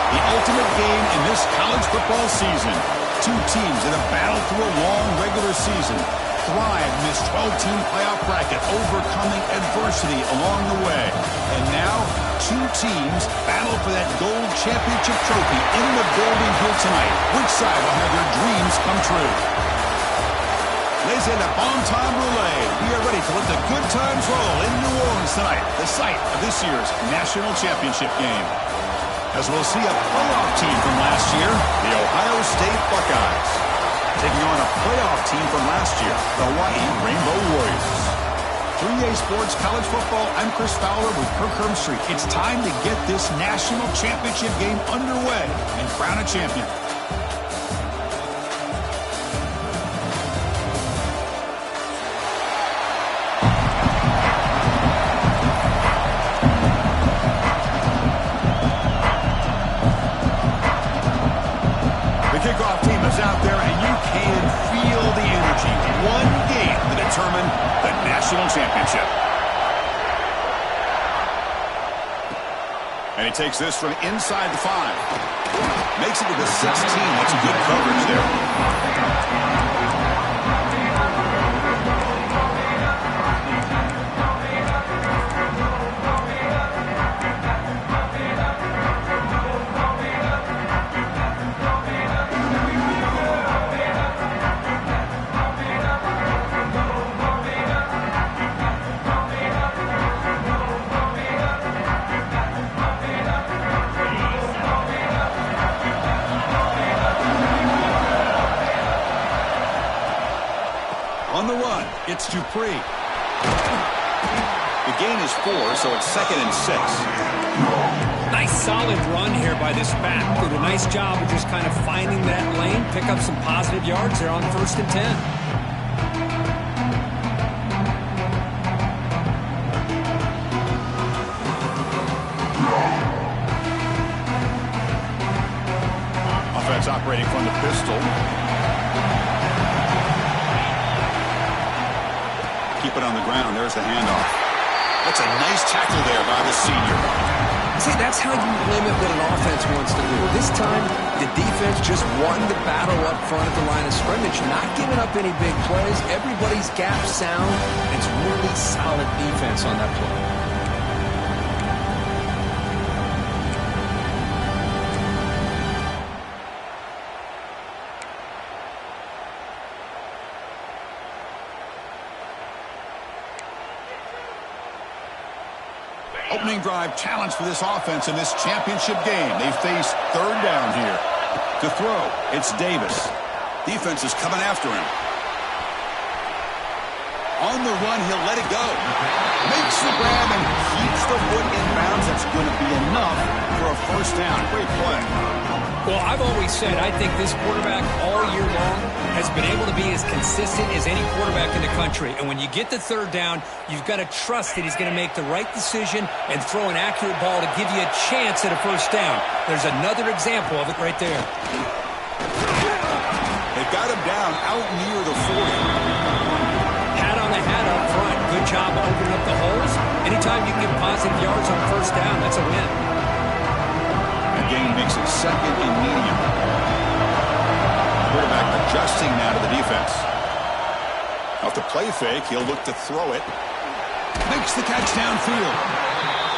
The ultimate game in this college football season. Two teams that have battled through a long regular season, thrived in this 12-team playoff bracket, overcoming adversity along the way. And now, two teams battle for that gold championship trophy in the building here tonight. Which side will have their dreams come true? Ladies and gentlemen, bon time roulette. We are ready to let the good times roll in New Orleans tonight, the site of this year's national championship game. As we'll see a playoff team from last year, the Ohio State Buckeyes, taking on a playoff team from last year, the Hawaii Rainbow Warriors. 3A Sports College Football, I'm Chris Fowler with Kirk Herbstreit. It's time to get this national championship game underway and crown a champion. Kickoff team is out there, and you can feel the energy. One game to determine the national championship. And he takes this from inside the 5. Makes it to the 16. That's a good coverage there. On the run, it's Dupree. The gain is 4, so it's 2nd and 6. Nice solid run here by this back. Did a nice job of just kind of finding that lane, pick up some positive yards there on 1st and 10. Offense operating from the pistol. Keep it on the ground. There's the handoff. That's a nice tackle there by the senior. See, that's how you limit what an offense wants to do. This time, the defense just won the battle up front at the line of scrimmage, not giving up any big plays. Everybody's gap sound. It's really solid defense on that play. Opening drive challenge for this offense in this championship game. They face 3rd down here. To throw, it's Davis. Defense is coming after him. On the run, he'll let it go. Makes the grab and keeps the foot in bounds. That's going to be enough for a 1st down. Great play. Well, I've always said I think this quarterback all year long has been able to be as consistent as any quarterback in the country. And when you get the 3rd down, you've got to trust that he's going to make the right decision and throw an accurate ball to give you a chance at a 1st down. There's another example of it right there. They've got him down out near the 40. Hat on the hat up front. Good job of opening up the holes. Anytime you can get positive yards on 1st down, that's a win. Gain makes it 2nd and medium. Quarterback adjusting now to the defense. Off the play fake, he'll look to throw it. Makes the catch downfield.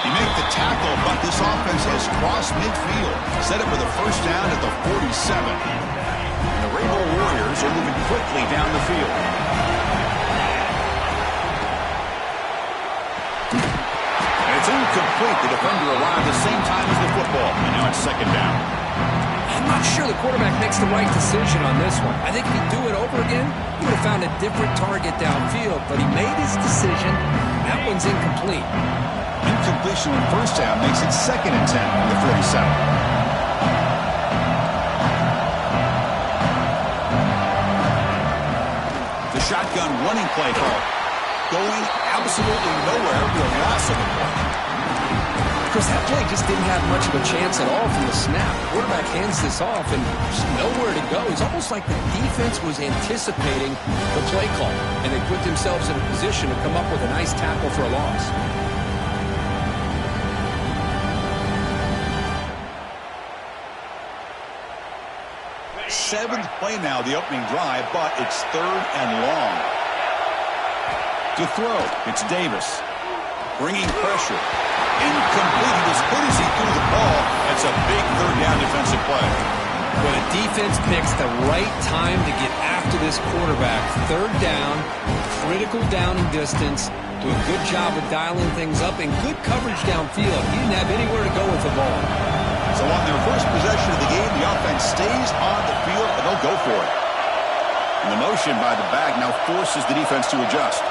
He made the tackle, but this offense has crossed midfield. Set up with a 1st down at the 47. And the Rainbow Warriors are moving quickly down the field. It's incomplete. The defender arrived the same time as the football. And now it's 2nd down. I'm not sure the quarterback makes the right decision on this one. I think if he'd do it over again, he would have found a different target downfield. But he made his decision. That one's incomplete. Incompletion on 1st down makes it 2nd and 10 from the 47. The shotgun running play call. Going absolutely nowhere. The loss of the point. Chris, that play just didn't have much of a chance at all from the snap. The quarterback hands this off and just nowhere to go. It's almost like the defense was anticipating the play call, and they put themselves in a position to come up with a nice tackle for a loss. 7th play now, the opening drive, but it's 3rd and long. To throw, it's Davis. Bringing pressure. Incomplete. He was good as he threw the ball. That's a big 3rd down defensive play. Well, the defense picks the right time to get after this quarterback. 3rd down, critical down and distance. Do a good job of dialing things up and good coverage downfield. He didn't have anywhere to go with the ball. So on their first possession of the game, the offense stays on the field and they'll go for it. And the motion by the back now forces the defense to adjust.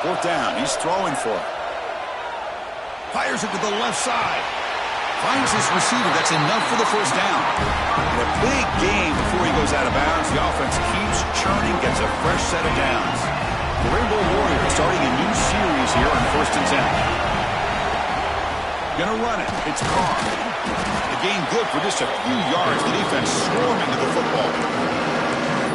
4th down. He's throwing for it. Fires it to the left side. Finds his receiver. That's enough for the 1st down. And a big game before he goes out of bounds. The offense keeps churning, gets a fresh set of downs. The Rainbow Warriors starting a new series here on 1st and 10. Gonna run it. It's Carr. The gain good for just a few yards. The defense swarming to the football.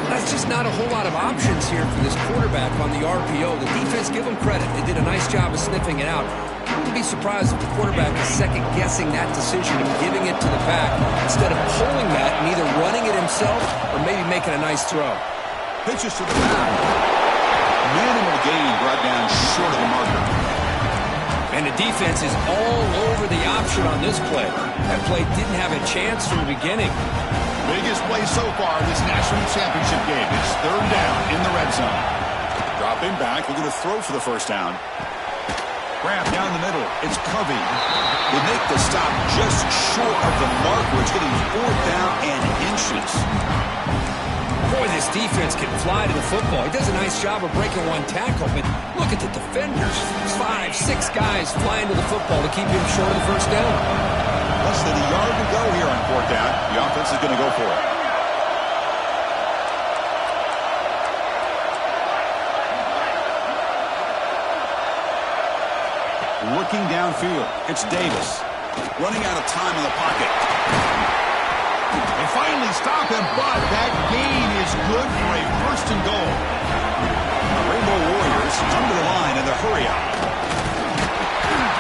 That's just not a whole lot of options here for this quarterback on the RPO. The defense, give them credit. They did a nice job of sniffing it out. I wouldn't be surprised if the quarterback is second-guessing that decision of giving it to the back instead of pulling that and either running it himself or maybe making a nice throw. Pitches to the back. Minimal gain brought down short of the marker. And the defense is all over the option on this play. That play didn't have a chance from the beginning. Biggest play so far in this national championship game. It's 3rd down in the red zone. Dropping back, looking to throw for the 1st down. Grab down the middle. It's Covey. They make the stop just short of the marker. It's getting 4th down and inches. Boy, this defense can fly to the football. He does a nice job of breaking one tackle, but look at the defenders. 5, 6 guys flying to the football to keep him short of the 1st down. Less than a yard to go here on 4th down. The offense is going to go for it. Looking downfield, it's Davis. Running out of time in the pocket. They finally stop him, but that gain is good for a 1st and goal. The Rainbow Warriors come to the line in the hurry up.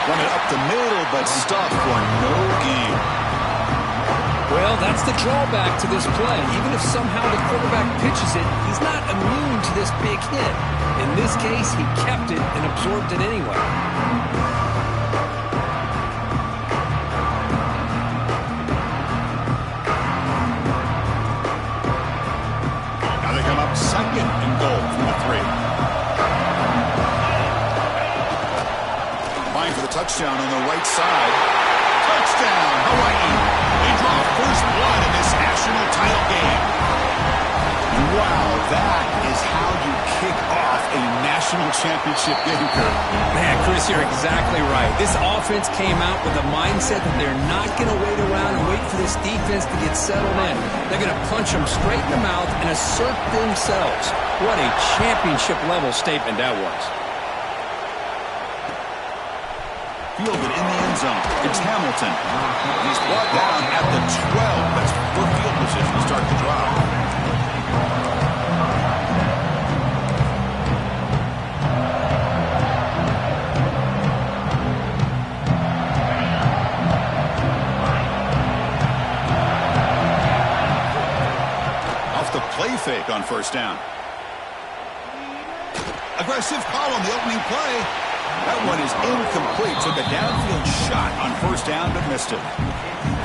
Run it up the middle, but stopped for no gain. Well, that's the drawback to this play. Even if somehow the quarterback pitches it, he's not immune to this big hit. In this case, he kept it and absorbed it anyway. Now they come up 2nd and goal from the 3. Fine for the touchdown on the right side. Touchdown, Hawaii. They draw 1st blood in this national title game. Wow, that is how you kick off a national championship game, Kurt. Man, Chris, you're exactly right. This offense came out with a mindset that they're not going to wait around and wait for this defense to get settled in. They're going to punch them straight in the mouth and assert themselves. What a championship-level statement that was. Fielded in the end zone. It's Hamilton. He's brought down at the 12. That's for field position to start the drive. Off the play fake on 1st down. Aggressive call on the opening play. That one is incomplete. Took a downfield shot on 1st down, but missed it.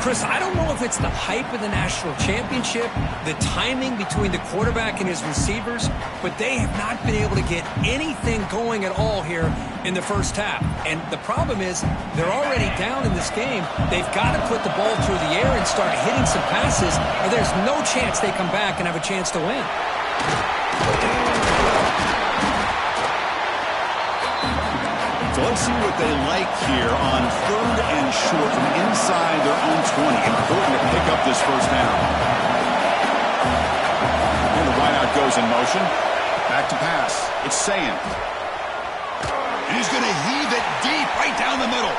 Chris, I don't know if it's the hype of the national championship, the timing between the quarterback and his receivers, but they have not been able to get anything going at all here in the 1st half. And the problem is they're already down in this game. They've got to put the ball through the air and start hitting some passes, or there's no chance they come back and have a chance to win. So let's see what they like here on 3rd and short from inside their own 20. Important to pick up this 1st down. And the wideout goes in motion. Back to pass. It's Sayan. And he's going to heave it deep right down the middle.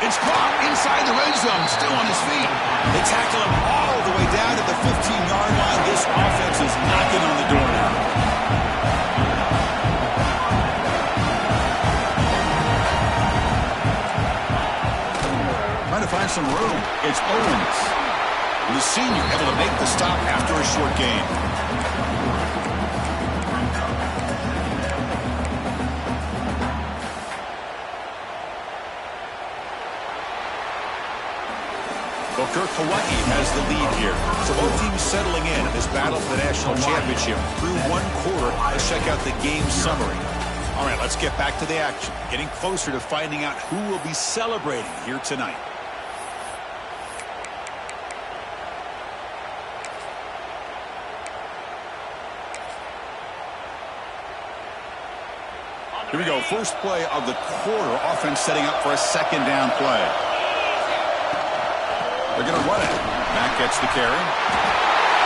It's caught inside the red zone, still on his feet. They tackle him all the way down to the 15-yard line. This offense is knocking on the door now. Trying to find some room. It's Owens. And the senior able to make the stop after a short gain. Hawaii has the lead here. So both teams settling in this battle for the national championship through one quarter. Let's check out the game summary. All right, let's get back to the action. Getting closer to finding out who will be celebrating here tonight. Here we go. First play of the quarter. Offense setting up for a second down play. They're going to run it. Mack gets the carry.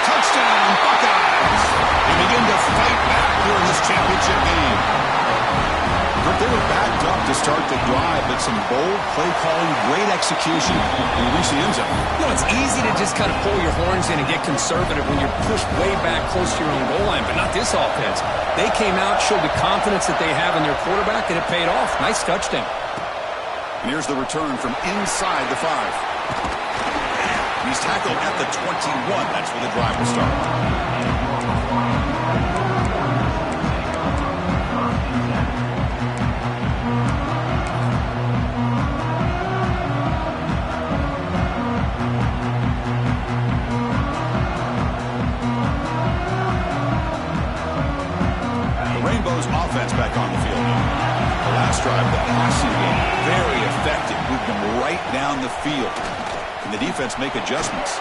Touchdown, Buckeyes! They begin to fight back here in this championship game. But they were backed up to start the drive, but some bold play calling, great execution, and you reach the end zone. You know, it's easy to just kind of pull your horns in and get conservative when you're pushed way back close to your own goal line, but not this offense. They came out, showed the confidence that they have in their quarterback, and it paid off. Nice touchdown. And here's the return from inside the 5. He's tackled at the 21. That's where the drive will start. The Rainbows offense back on the field now. The last drive, the passing game, very effective. Moved them right down the field. And the defense make adjustments.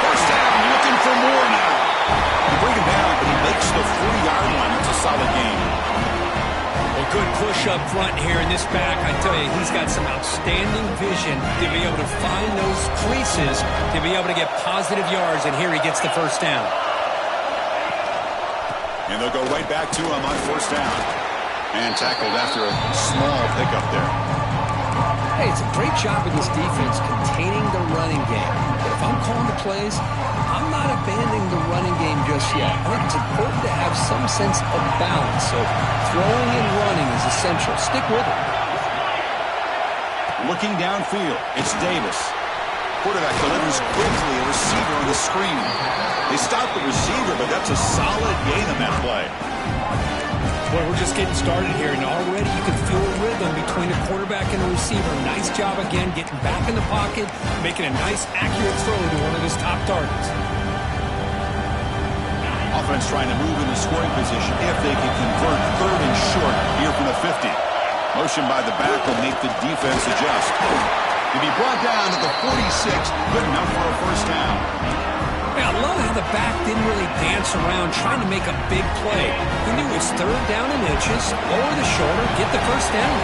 First down, looking for more now. They bring him down, but he makes the 40-yard line. It's a solid game. Well, good push up front here in this back. I tell you, he's got some outstanding vision to be able to find those creases, to be able to get positive yards, and here he gets the first down. And they'll go right back to him on first down. And tackled after a small pickup there. Hey, it's a great job of this defense containing the running game. But if I'm calling the plays, I'm not abandoning the running game just yet. I think it's important to have some sense of balance. So throwing and running is essential. Stick with it. Looking downfield, it's Davis. Quarterback delivers quickly, a receiver on the screen. They stop the receiver, but that's a solid gain on that play. Boy, we're just getting started here, and already you can feel a rhythm between the quarterback and the receiver. Nice job again, getting back in the pocket, making a nice, accurate throw to one of his top targets. Offense trying to move into scoring position if they can convert third and short here from the 50. Motion by the back will make the defense adjust. He'll be brought down at the 46, good enough for a first down. I love how the back didn't really dance around trying to make a big play. He knew it was third down in inches, lower the shoulder, get the first down.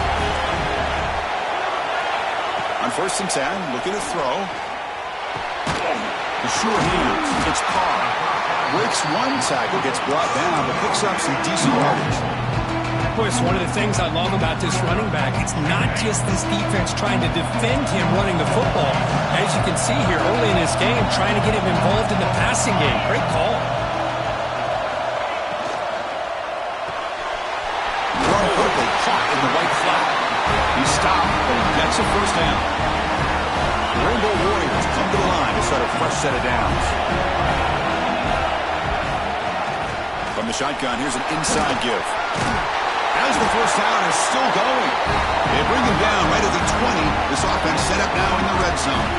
On first and 10, looking to throw. The sure hands, it's Carr. Breaks one tackle, gets brought down, but picks up some decent yardage. Boy, it's one of the things I love about this running back. It's not just this defense trying to defend him running the football. As you can see here early in this game, trying to get him involved in the passing game. Great call. Run quickly, caught in the right flat. He stopped, but he gets a first down. The Rainbow Warriors come to the line to start a fresh set of downs. From the shotgun, here's an inside give. As the first down is still going. They bring him down right at the 20. This offense set up now in the red zone.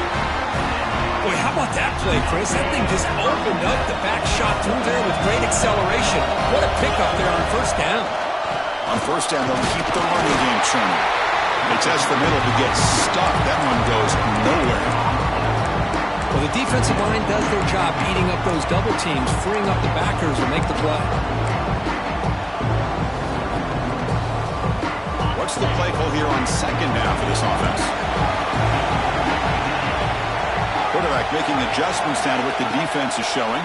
Boy, how about that play, Chris? That thing just opened up. The back shot through there with great acceleration. What a pickup there on first down. On first down, they'll keep the running game churning. They test the middle to get stuck. That one goes nowhere. Well, the defensive line does their job eating up those double teams, freeing up the backers to make the play. What's the play call here on second down for this offense? Quarterback making adjustments down to what the defense is showing.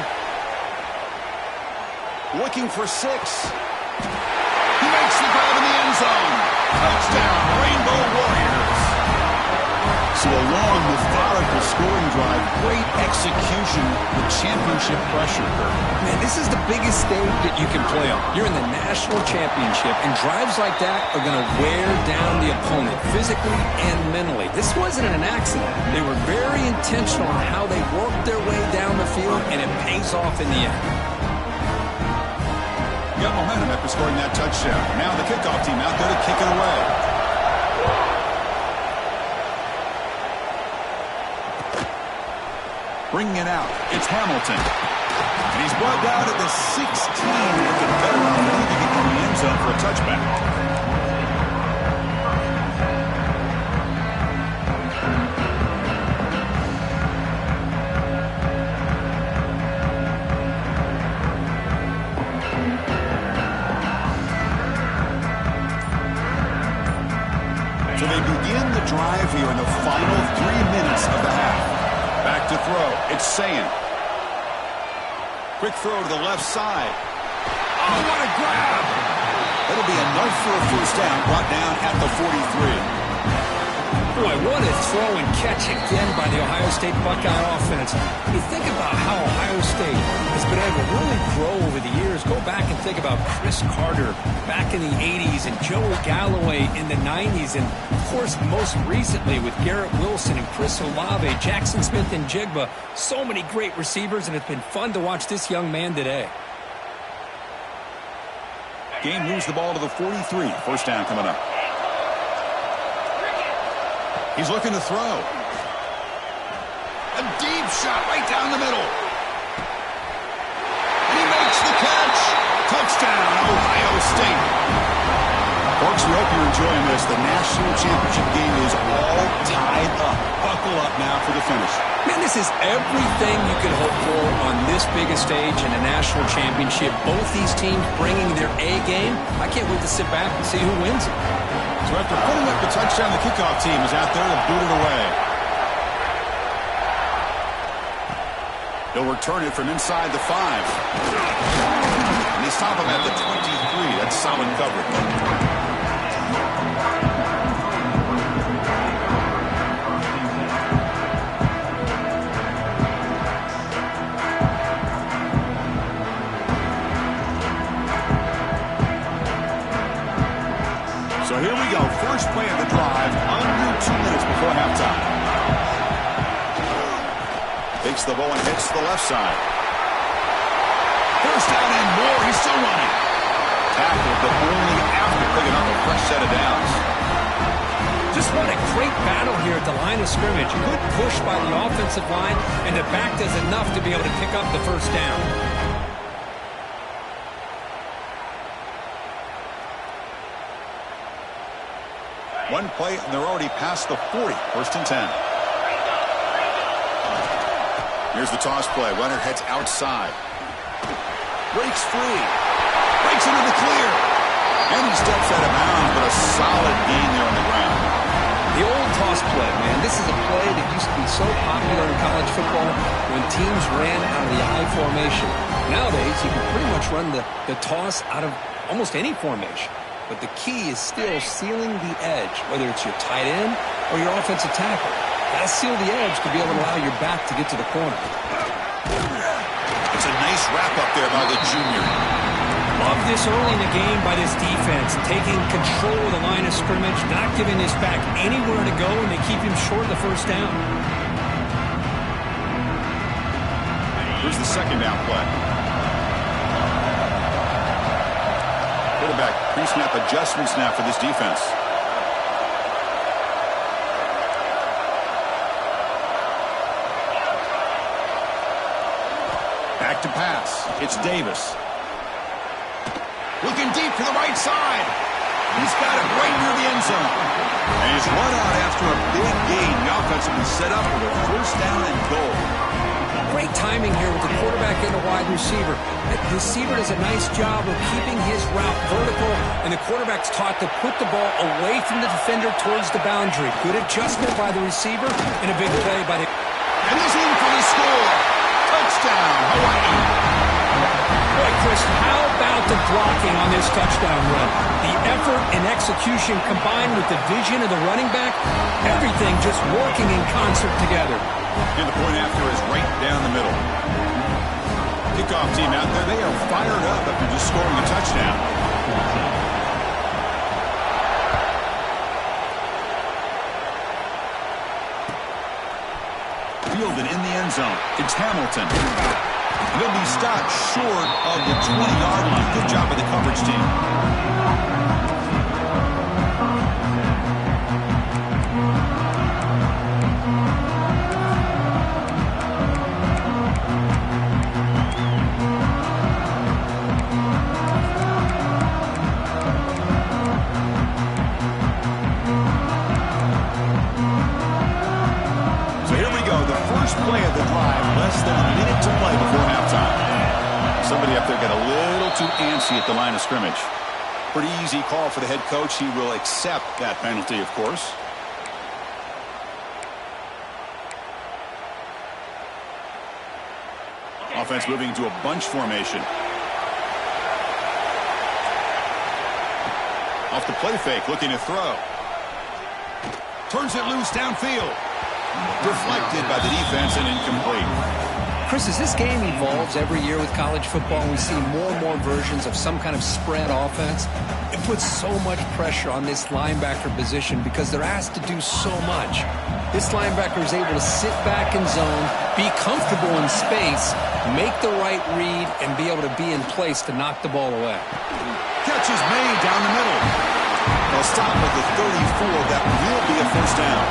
Looking for 6. He makes the grab in the end zone. Touchdown, Rainbow Warriors. So a long, methodical scoring drive. Great execution with championship pressure. Man, this is the biggest stage that you can play on. You're in the national championship, and drives like that are going to wear down the opponent physically and mentally. This wasn't an accident. They were very intentional on how they worked their way down the field, and it pays off in the end. Got momentum after scoring that touchdown. Now the kickoff team out there to kick it away. Bringing it out, it's Hamilton. And he's brought down at the 16. Looking better opportunity to get in the end zone for a touchback. So they begin the drive here in the final 3 minutes of the half. Back to throw. It's Sayin. Quick throw to the left side. Oh, what a grab! That'll be enough for a first down, brought down at the 43. Boy, what a throw and catch again by the Ohio State Buckeye offense. You think about how Ohio State has been able to really grow over the years. Go back and think about Chris Carter back in the 80s and Joey Galloway in the 90s. And, of course, most recently with Garrett Wilson and Chris Olave, Jackson Smith and Jigba. So many great receivers, and it's been fun to watch this young man today. Game moves the ball to the 43. First down coming up. He's looking to throw. A deep shot right down the middle. And he makes the catch. Touchdown, Ohio State. Folks, we hope you're enjoying this. The national championship game is all tied up. Buckle up now for the finish. Man, this is everything you could hope for on this biggest stage in a national championship. Both these teams bringing their A game. I can't wait to sit back and see who wins it. So after putting up the touchdown, the kickoff team is out there to boot it away. He'll return it from inside the 5. And they stop him at the 23. That's solid coverage. So here we go. First play of the drive, under 2 minutes before halftime. Takes the ball and hits the left side. First down and more. He's still running. Tackled, but only after picking up a fresh set of downs. Just what a great battle here at the line of scrimmage. Good push by the offensive line, and the back does enough to be able to pick up the first down. One play, and they're already past the 40. First and 10. Here's the toss play. Runner heads outside. Breaks free. Breaks into the clear. And he steps out of bounds, but a solid gain there on the ground. The old toss play, man. This is a play that used to be so popular in college football when teams ran out of the I formation. Nowadays, you can pretty much run the toss out of almost any formation. But the key is still sealing the edge, whether it's your tight end or your offensive tackle. Got to seal the edge to be able to allow your back to get to the corner. It's a nice wrap-up there by the junior. Love this early in the game by this defense, taking control of the line of scrimmage, not giving this back anywhere to go, and they keep him short of the first down. Here's the second down play. Quarterback pre-snap adjustment snap for this defense. Back to pass. It's Davis. Looking deep to the right side. He's got it right near the end zone. And he's run out after a big gain. The offense will be set up with a first down and goal. Great timing here with the quarterback and the wide receiver. The receiver does a nice job of keeping his route vertical, and the quarterback's taught to put the ball away from the defender towards the boundary. Good adjustment by the receiver and a big play by the... And he's in for the score. Touchdown, Hawaii. Boy, Chris, how about the blocking on this touchdown run? The effort and execution combined with the vision of the running back, everything just working in concert together. And the point after is right down the middle. Kickoff team out there, they are fired up after just scoring a touchdown. Fielded in the end zone. It's Hamilton. He'll be stopped short of the 20-yard line. Good job by the coverage team. Play of the drive, less than a minute to play before halftime. Somebody up there got a little too antsy at the line of scrimmage. Pretty easy call for the head coach. He will accept that penalty, of course. Offense moving into a bunch formation. Off the play fake, looking to throw. Turns it loose downfield. Deflected by the defense and incomplete. Chris, as this game evolves every year with college football, we see more and more versions of some kind of spread offense. It puts so much pressure on this linebacker position because they're asked to do so much. This linebacker is able to sit back in zone, be comfortable in space, make the right read, and be able to be in place to knock the ball away. Catch is made down the middle. They'll stop at the 34. That will be a first down.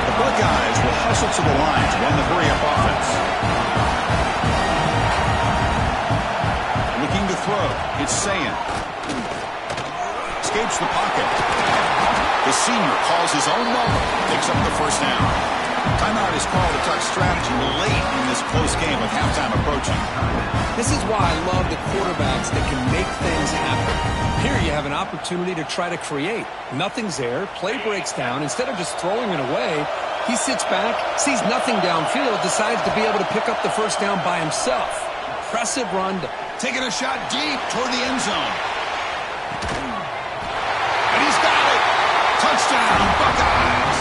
The Buckeyes will hustle to the line to run the hurry-up offense. Looking to throw. It's Sayan. Escapes the pocket. The senior calls his own number. Picks up the first down. Timeout is called to talk strategy late in this close game with halftime approaching. This is why I love the quarterbacks that can make things happen. Here you have an opportunity to try to create. Nothing's there. Play breaks down. Instead of just throwing it away, he sits back, sees nothing downfield, decides to be able to pick up the first down by himself. Impressive run. Taking a shot deep toward the end zone. And he's got it. Touchdown, Buckeyes.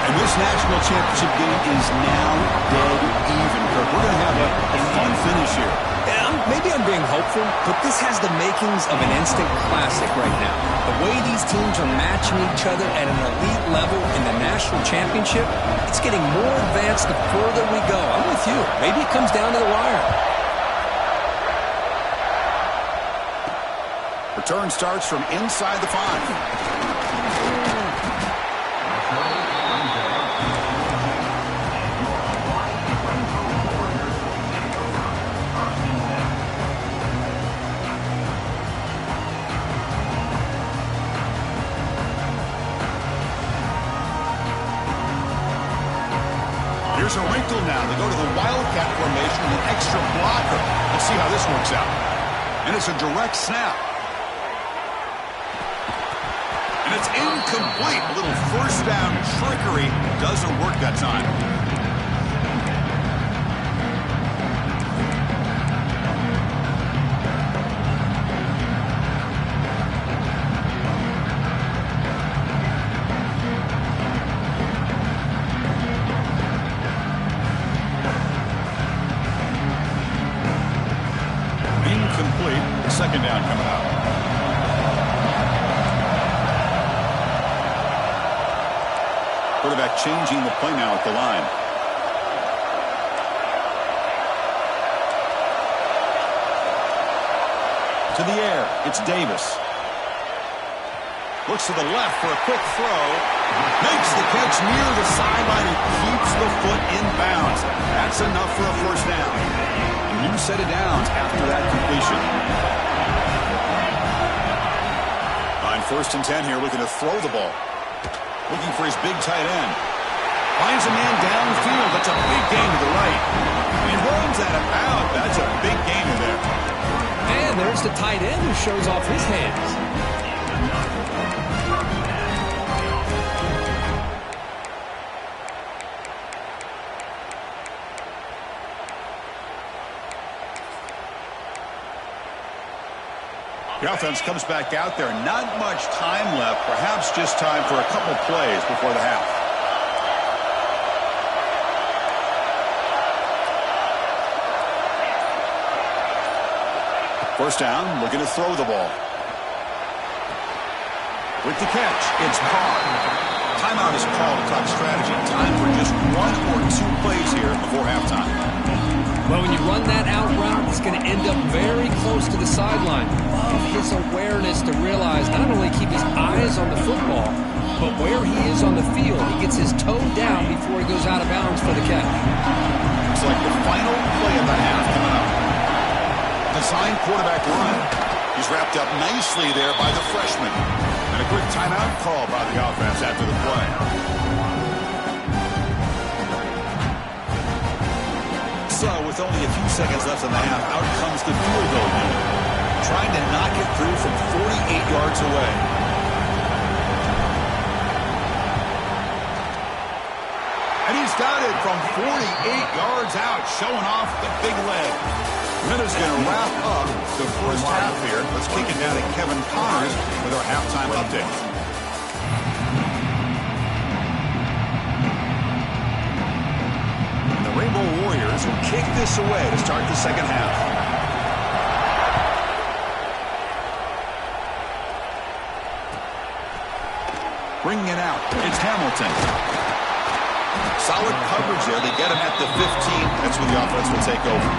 And this national championship game is now dead even. We're going to have a fun finish here. Maybe I'm being hopeful, but this has the makings of an instant classic right now. The way these teams are matching each other at an elite level in the national championship, it's getting more advanced the further we go. I'm with you. Maybe it comes down to the wire. Return starts from inside the 5. Here's a wrinkle now. They go to the Wildcat formation with an extra blocker. Let's see how this works out. And it's a direct snap. And it's incomplete. A little first down trickery doesn't work that time. Second down coming up. Quarterback changing the play now at the line. To the air. It's Davis. Looks to the left for a quick throw. Makes the catch near the sideline and keeps the foot in bounds. That's enough for a first down. A new set of downs after that completion. First and 10 here, looking to throw the ball. Looking for his big tight end. Finds a man downfield. That's a big gain to the right. And runs that about. That's a big gain in there. And there's the tight end who shows off his hands. The offense comes back out there. Not much time left. Perhaps just time for a couple plays before the half. First down, looking to throw the ball. With the catch, it's Carr. Timeout is called to talk strategy. Time for just 1 or 2 plays here before halftime. Well, when you run that out route, it's going to end up very close to the sideline. Love his awareness to realize not only keep his eyes on the football, but where he is on the field. He gets his toe down before he goes out of bounds for the catch. Looks like the final play of the half coming up. Design quarterback run. He's wrapped up nicely there by the freshman. And a quick timeout call by the offense after the play. So, with only a few seconds left in the half, out comes the field goal unit. Trying to knock it through from 48 yards away. And he's got it from 48 yards out, showing off the big leg. Minutes going to wrap up the first half here. Let's kick it down to Kevin Connors with our halftime update. And the Rainbow Warriors will kick this away to start the second half. Bringing it out, it's Hamilton. Solid coverage there. They get him at the 15. That's when the offense will take over.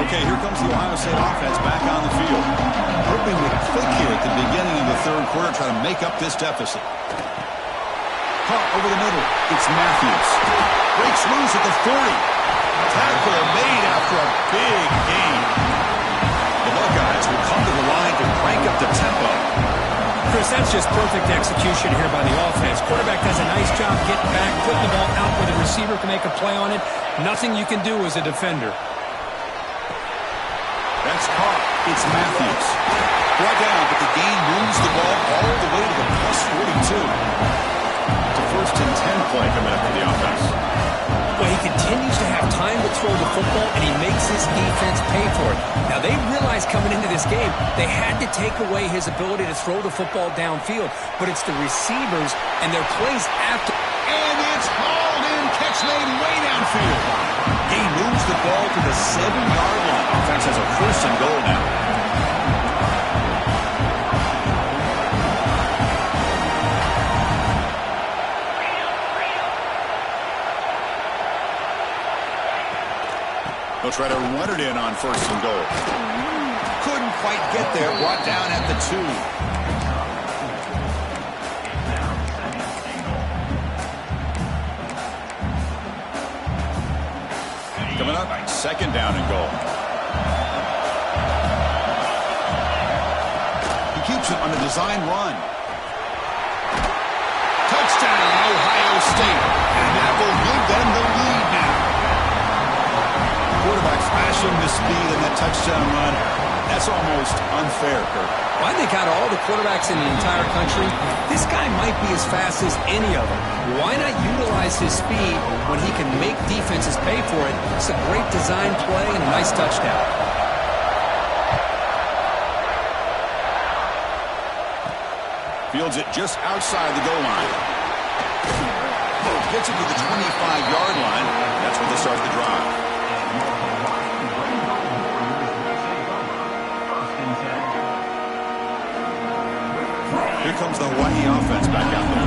Okay, here comes the Ohio State offense back on the field. Hoping to click here at the beginning of the third quarter, try to make up this deficit. Caught over the middle. It's Matthews. Breaks loose at the 40. Tackle made after a big gain. The Buckeyes will come to the line to crank up the tempo. Chris, that's just perfect execution here by the offense. Quarterback does a nice job getting back, putting the ball out where the receiver can make a play on it. Nothing you can do as a defender. That's caught. It's Matthews. Brought down, but the gain moves the ball all the way to the plus 42. It's a first and 10 play coming up for the offense. Well, he continues to have time to throw the football, and he makes his defense pay for it. Now, they realized coming into this game, they had to take away his ability to throw the football downfield, but it's the receivers and their plays after. And it's hauled in, catch made way downfield. He moves the ball to the 7-yard line. Offense has a first and goal now. They'll try to run it in on first and goal. Couldn't quite get there. Brought down at the 2. Coming up, second down and goal. He keeps it on a design run. Touchdown, Ohio State. And that will give them the lead now. Quarterback flashing the speed in that touchdown run. That's almost unfair, Kurt. Well, I think out of all the quarterbacks in the entire country, this guy might be as fast as any of them. Why not utilize his speed when he can make defenses pay for it? It's a great design play and a nice touchdown. Fields it just outside the goal line. Gets it to the 25-yard line. That's where they start the drive. Here comes the Hawaii offense back out there.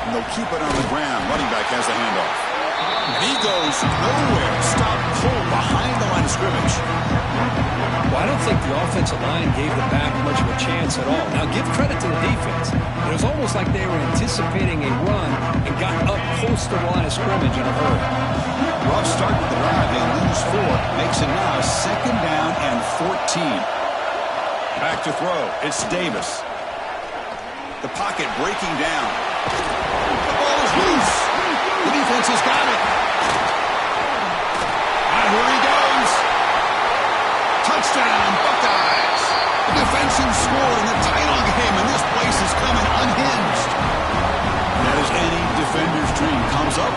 And they'll keep it on the ground. Running back has the handoff. And he goes nowhere. Stop cold behind the line of scrimmage. Well, I don't think the offensive line gave the back much of a chance at all. Now, give credit to the defense. It was almost like they were anticipating a run and got up close to the line of scrimmage in a hurry. Rough start to the drive. They lose 4. Makes it now second down and 14. Back to throw. It's Davis. The pocket breaking down. The ball is loose. The defense has got it. And here he goes. Touchdown, Buckeyes. The defensive score in the title game, and this place is coming unhinged. That is any defender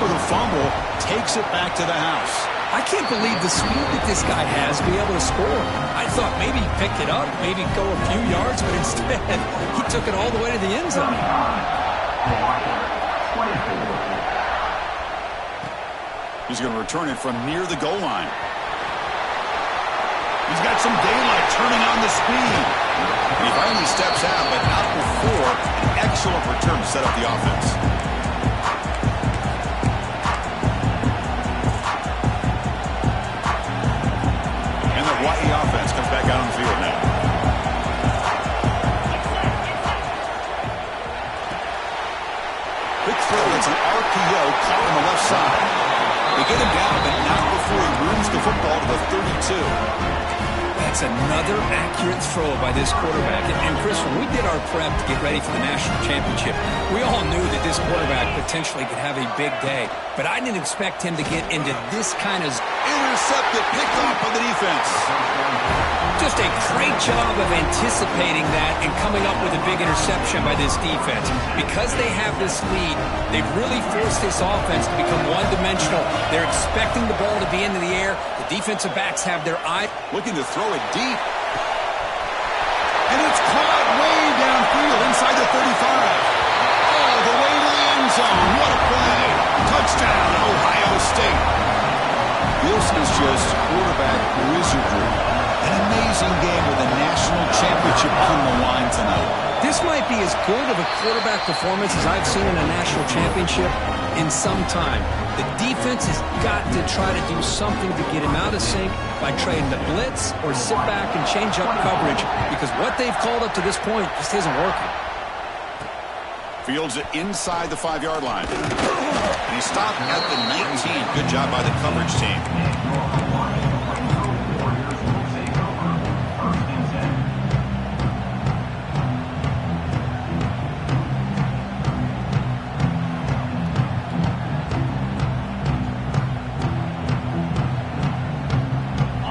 with a fumble, takes it back to the house. I can't believe the speed that this guy has to be able to score. I thought maybe he'd pick it up, maybe go a few yards, but instead he took it all the way to the end zone. He's going to return it from near the goal line. He's got some daylight turning on the speed. And he finally steps out, but not before an excellent return to set up the offense. And the Hawaii offense comes back out on the field now. Quick throw. It's an RPO caught on the left side. They get him down, but not before he moves the football to the 32. That's another accurate throw by this quarterback. And Chris, when we did our prep to get ready for the national championship, we all knew that this quarterback potentially could have a big day. But I didn't expect him to get into this kind of... Intercepted, picked off by the defense. Just a great job of anticipating that and coming up with a big interception by this defense. Because they have this lead, they've really forced this offense to become one-dimensional. They're expecting the ball to be into the air. The defensive backs have their eye. Looking to throw it deep. And it's caught way downfield inside the 35. All the way to the end zone. What a play. Touchdown, Ohio State. This is just quarterback wizardry. An amazing game with a national championship on the line tonight. This might be as good of a quarterback performance as I've seen in a national championship in some time. The defense has got to try to do something to get him out of sync by trading the blitz or sit back and change up coverage, because what they've called up to this point just isn't working. Fields it inside the 5-yard line. And he stopped at the 19. Good job by the coverage team.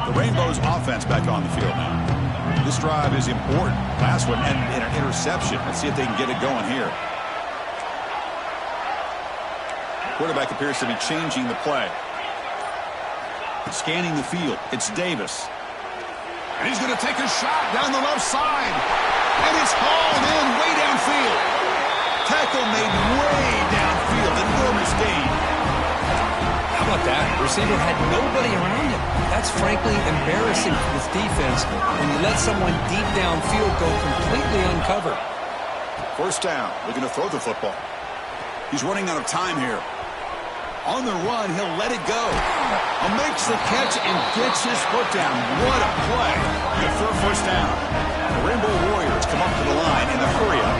The Rainbows offense back on the field now. This drive is important. Last one ended in an interception. Let's see if they can get it going here. Quarterback appears to be changing the play. Scanning the field. It's Davis. And he's going to take a shot down the left side. And it's hauled in way downfield. Tackle made way downfield. Enormous gain. How about that? The receiver had nobody around him. That's frankly embarrassing for this defense when you let someone deep downfield go completely uncovered. First down. Looking to throw the football. He's running out of time here. On the run, he'll let it go. Makes the catch and gets his foot down. What a play. The third first down. The Rainbow Warriors come up to the line in the hurry-up.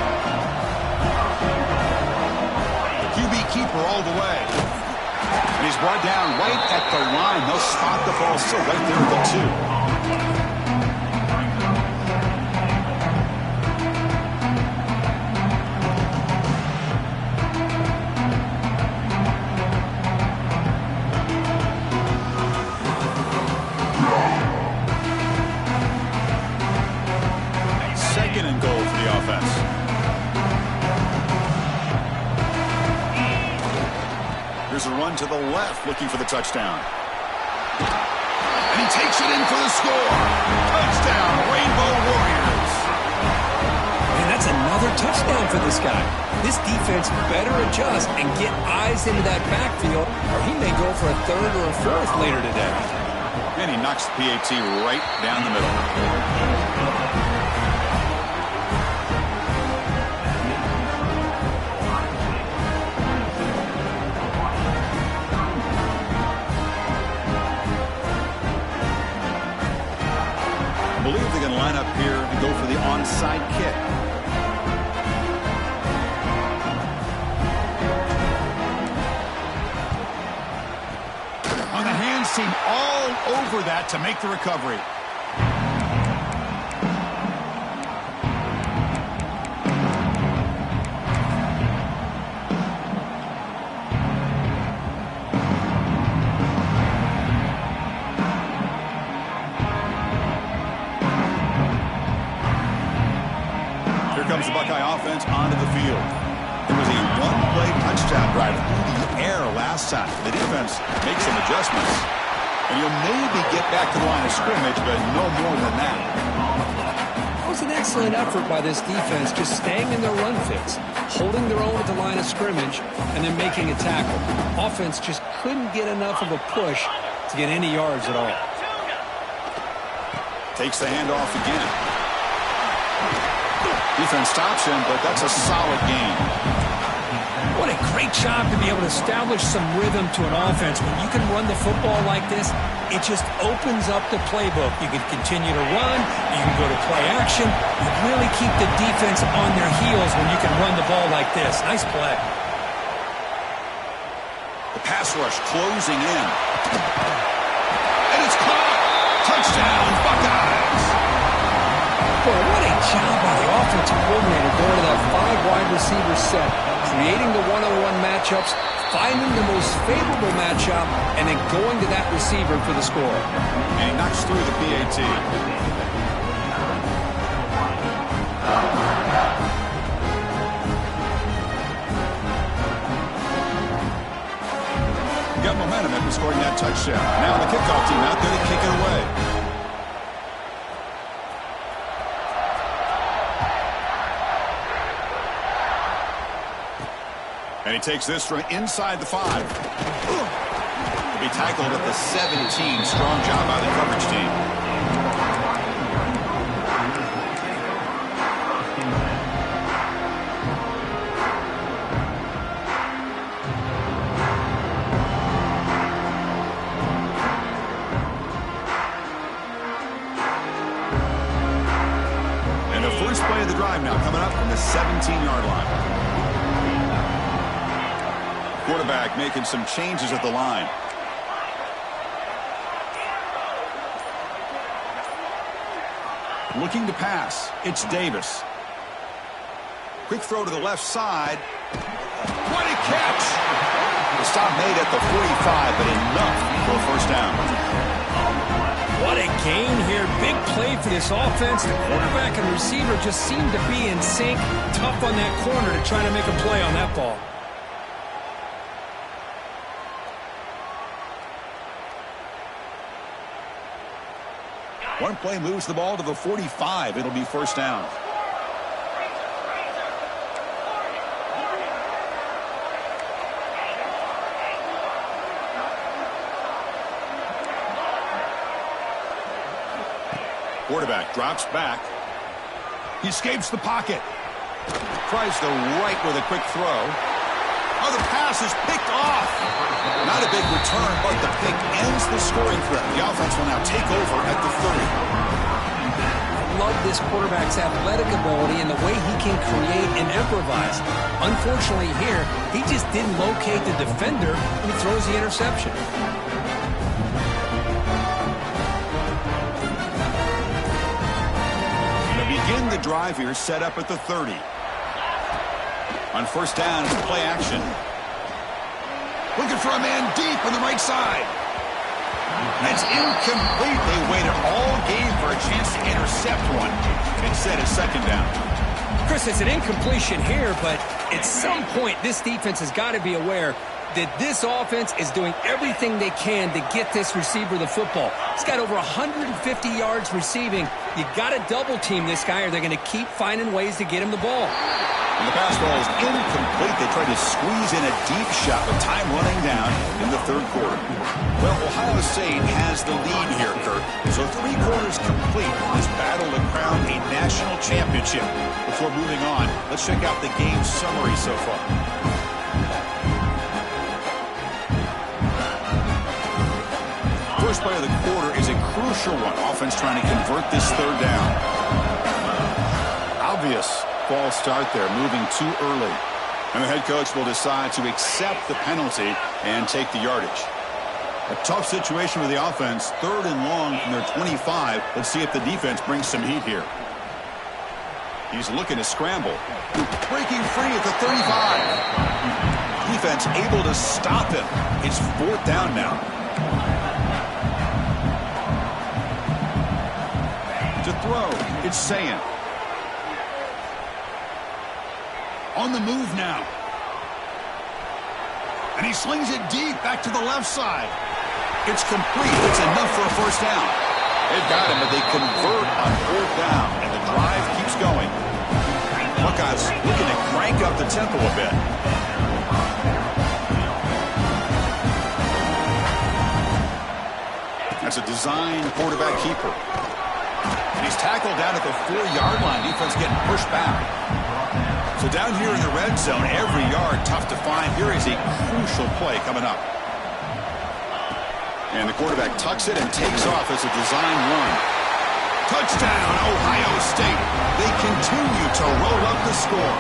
The QB keeper all the way. And he's brought down right at the line. They'll spot the ball still right there at the 2. Here's a run to the left, looking for the touchdown. And he takes it in for the score. Touchdown, Rainbow Warriors. And that's another touchdown for this guy. This defense better adjust and get eyes into that backfield, or he may go for a third or a fourth later today. And he knocks the PAT right down the middle. I believe they're going to line up here and go for the onside kick. On the hands team all over that to make the recovery. Here comes the Buckeye offense onto the field. It was a one-play touchdown drive through the air last time. The defense makes some adjustments. And you'll maybe get back to the line of scrimmage, but no more than that. It was an excellent effort by this defense, just staying in their run fix, holding their own at the line of scrimmage, and then making a tackle. Offense just couldn't get enough of a push to get any yards at all. Takes the handoff again. Defense stops him, but that's a solid gain. What a great job to be able to establish some rhythm to an offense. When you can run the football like this, it just opens up the playbook. You can continue to run. You can go to play action. You really keep the defense on their heels when you can run the ball like this. Nice play. The pass rush closing in. And it's caught. Touchdown, Buckeyes. Boy, what a job by the offensive coordinator going to that 5-wide receiver set, creating the one-on-one matchups, finding the most favorable matchup, and then going to that receiver for the score. And he knocks through the PAT. Got momentum after scoring that touchdown. Now the kickoff team out there to kick it away. And he takes this from inside the 5. He'll be tackled at the 17. Strong job by the coverage team. And the first play of the drive now coming up from the 17-yard line. Quarterback making some changes at the line. Looking to pass. It's Davis. Quick throw to the left side. What a catch! The stop made at the 45, but enough for a first down. What a gain here. Big play for this offense. The quarterback and receiver just seem to be in sync. Tough on that corner to try to make a play on that ball. One play moves the ball to the 45. It'll be first down. Quarterback drops back. He escapes the pocket. Tries the right with a quick throw. Oh, the pass is picked off. Not a big return, but the pick ends the scoring threat. The offense will now take over at the 30. I love this quarterback's athletic ability and the way he can create and improvise. Unfortunately here, he just didn't locate the defender when he throws the interception. To begin the drive here, set up at the 30. On first down, it's play action. Looking for a man deep on the right side. It's incomplete. They waited all game for a chance to intercept one. Instead, it's second down. Chris, it's an incompletion here, but at some point, this defense has got to be aware that this offense is doing everything they can to get this receiver the football. He's got over 150 yards receiving. You got to double team this guy or they're going to keep finding ways to get him the ball. And the pass ball is incomplete. They try to squeeze in a deep shot with time running down in the third quarter. Well, Ohio State has the lead here, Kurt. So 3 quarters complete. This battle to crown a national championship. Before moving on, let's check out the game summary so far. First play of the quarter is a crucial one. Offense trying to convert this third down. Obvious false start there, moving too early. And the head coach will decide to accept the penalty and take the yardage. A tough situation for the offense. 3rd and long from their 25. Let's see if the defense brings some heat here. He's looking to scramble. Breaking free at the 35. Defense able to stop him. It's 4th down now. To throw, it's Sayan. On the move now. And he slings it deep back to the left side. It's complete. It's enough for a first down. They've got him, but they convert on fourth down, and the drive keeps going. Buckeyes looking to crank up the tempo a bit. That's a design quarterback keeper. And he's tackled down at the 4-yard line. Defense getting pushed back. So down here in the red zone, every yard tough to find. Here is a crucial play coming up. And the quarterback tucks it and takes off as a design run. Touchdown, Ohio State. They continue to roll up the score.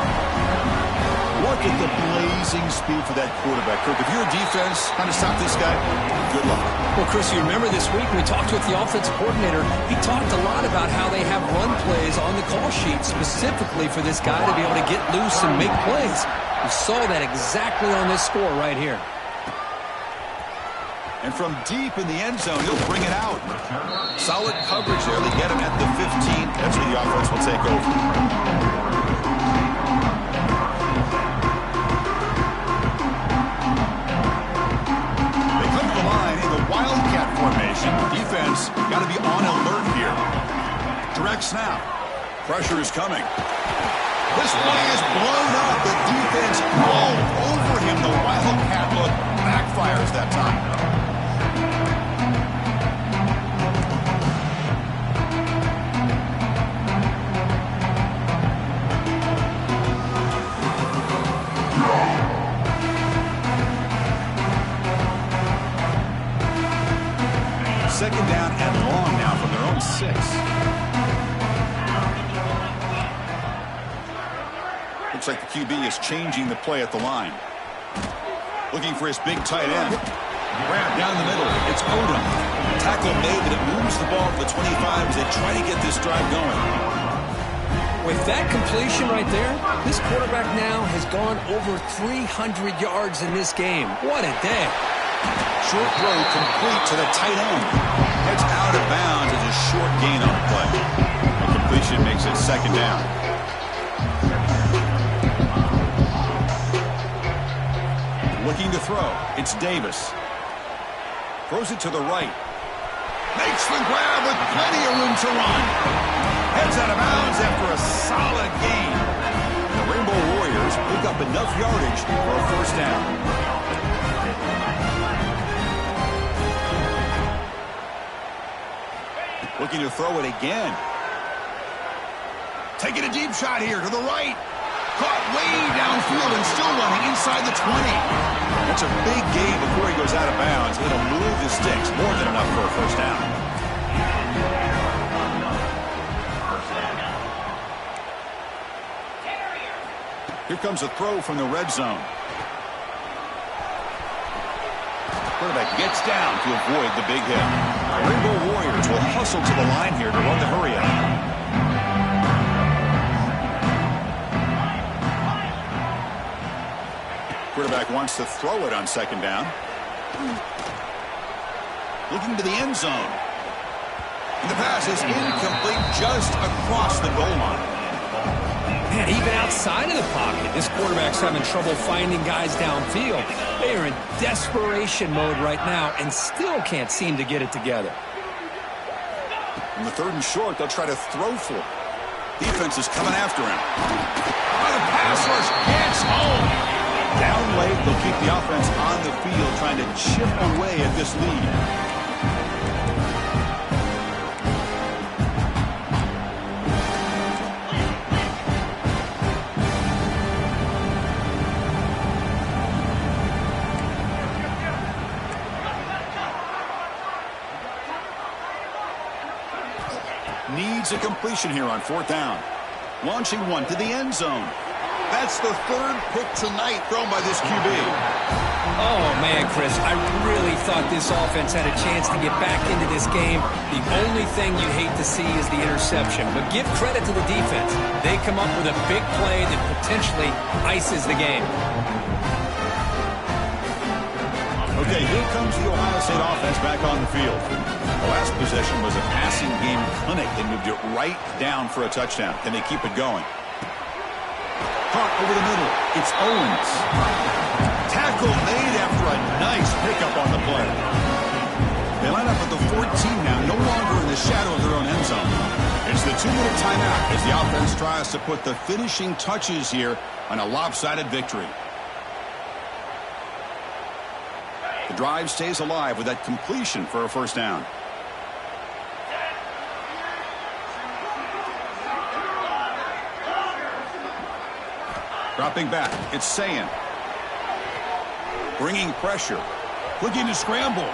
Look at the blazing speed for that quarterback. Kirk, if you're a defense trying to stop this guy, good luck. Well, Chris, you remember this week we talked with the offensive coordinator. He talked a lot about how they have run plays on the call sheet specifically for this guy to be able to get loose and make plays. We saw that exactly on this score right here. And from deep in the end zone, he'll bring it out. Solid coverage there. They get him at the 15. That's where the offense will take over. Wildcat formation. Defense got to be on alert here. Direct snap. Pressure is coming. This play is blown up. The defense all over him. The Wildcat look backfires that time. Second down and long now from their own 6. Looks like the QB is changing the play at the line. Looking for his big tight end. Grab down the middle. It's Odom. Tackle made, but it moves the ball to the 25 as they try to get this drive going. With that completion right there, this quarterback now has gone over 300 yards in this game. What a day. Short throw complete to the tight end. Heads out of bounds as a short gain on the play. The completion makes it second down. Looking to throw. It's Davis. Throws it to the right. Makes the grab with plenty of room to run. Heads out of bounds after a solid gain. The Rainbow Warriors pick up enough yardage for a first down. Looking to throw it again. Taking a deep shot here to the right. Caught way downfield and still running inside the 20. That's a big gain before he goes out of bounds. It'll move the sticks. More than enough for a first down. Here comes a throw from the red zone. Quarterback gets down to avoid the big hit. Rainbow Warriors will hustle to the line here to run the hurry up. Quarterback wants to throw it on second down. Looking to the end zone. And the pass is incomplete just across the goal line. Man, even outside of the pocket, this quarterback's having trouble finding guys downfield. They are in desperation mode right now and still can't seem to get it together. On the third and short, they'll try to throw for it. Defense is coming after him. Oh, the pass rush gets home. Down late, they'll keep the offense on the field trying to chip away at this lead. Needs a completion here on fourth down. Launching one to the end zone. That's the third pick tonight thrown by this QB. Oh, man, Chris, I really thought this offense had a chance to get back into this game. The only thing you hate to see is the interception. But give credit to the defense. They come up with a big play that potentially ices the game. Okay, here comes the Ohio State offense back on the field. The last possession was a passing game clinic. They moved it right down for a touchdown. Can they keep it going? Caught over the middle. It's Owens. Tackle made after Nice pickup on the play. They line up at the 14 now, no longer in the shadow of their own end zone. It's the 2-minute timeout as the offense tries to put the finishing touches here on a lopsided victory. The drive stays alive with that completion for a first down. Dropping back, it's Sayin. Bringing pressure. Looking to scramble.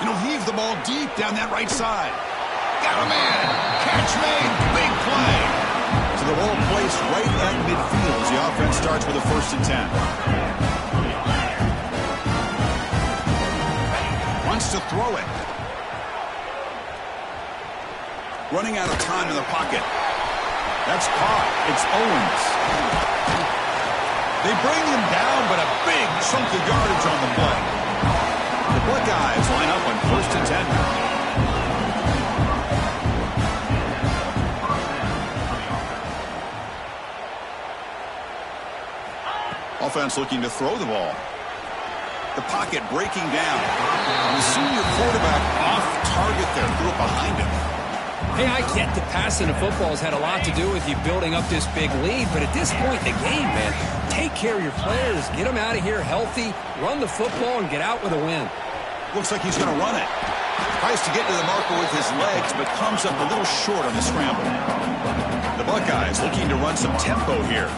And he'll heave the ball deep down that right side. Got a man. Catch made. Big play. So the ball placed right at midfield as the offense starts with a 1st and 10. Wants to throw it. Running out of time in the pocket. That's caught. It's Owens. They bring him down, but a big chunk of yardage on the play. The Buckeyes line up on 1st and 10 now. Offense looking to throw the ball. The pocket breaking down. And the senior quarterback off target there. Threw it behind him. Hey, I get the passing of football has had a lot to do with you building up this big lead, but at this point in the game, man, take care of your players, get them out of here healthy, run the football, and get out with a win. Looks like he's going to run it. Tries to get to the marker with his legs, but comes up a little short on the scramble. The Buckeyes looking to run some tempo here.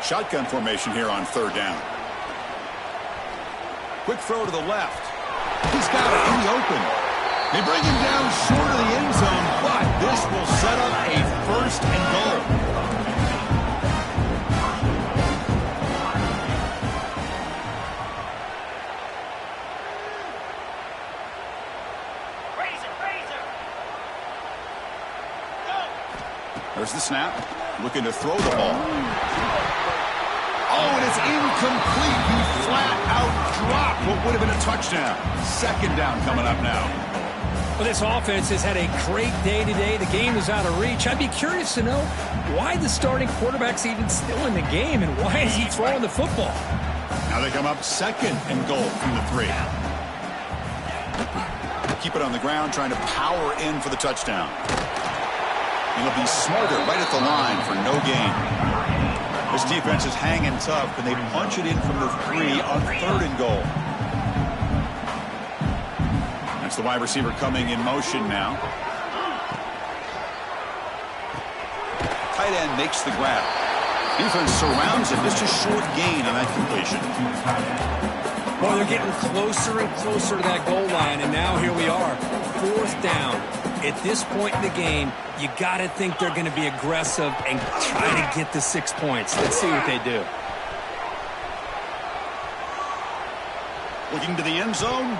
Shotgun formation here on 3rd down. Quick throw to the left. He's got it in the open. They bring him down short of the end zone, but this will set up a 1st and goal. There's the snap. Looking to throw the ball. Oh, and it's incomplete. He flat out dropped what would have been a touchdown. 2nd down coming up now. Well, this offense has had a great day today. The game is out of reach. I'd be curious to know why the starting quarterback's even still in the game and why is he throwing the football? Now they come up 2nd and goal from the 3. Keep it on the ground, trying to power in for the touchdown. And they'll be smarter right at the line for no gain. This defense is hanging tough, and they punch it in from the 3 on 3rd and goal. That's the wide receiver coming in motion now. Tight end makes the grab. Defense surrounds him. Just a short gain on that completion. Well, they're getting closer and closer to that goal line, and now here we are, 4th down. At this point in the game, you got to think they're going to be aggressive and try to get the 6 points. Let's see what they do. Looking to the end zone.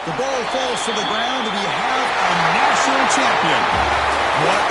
The ball falls to the ground, and you have a national champion. What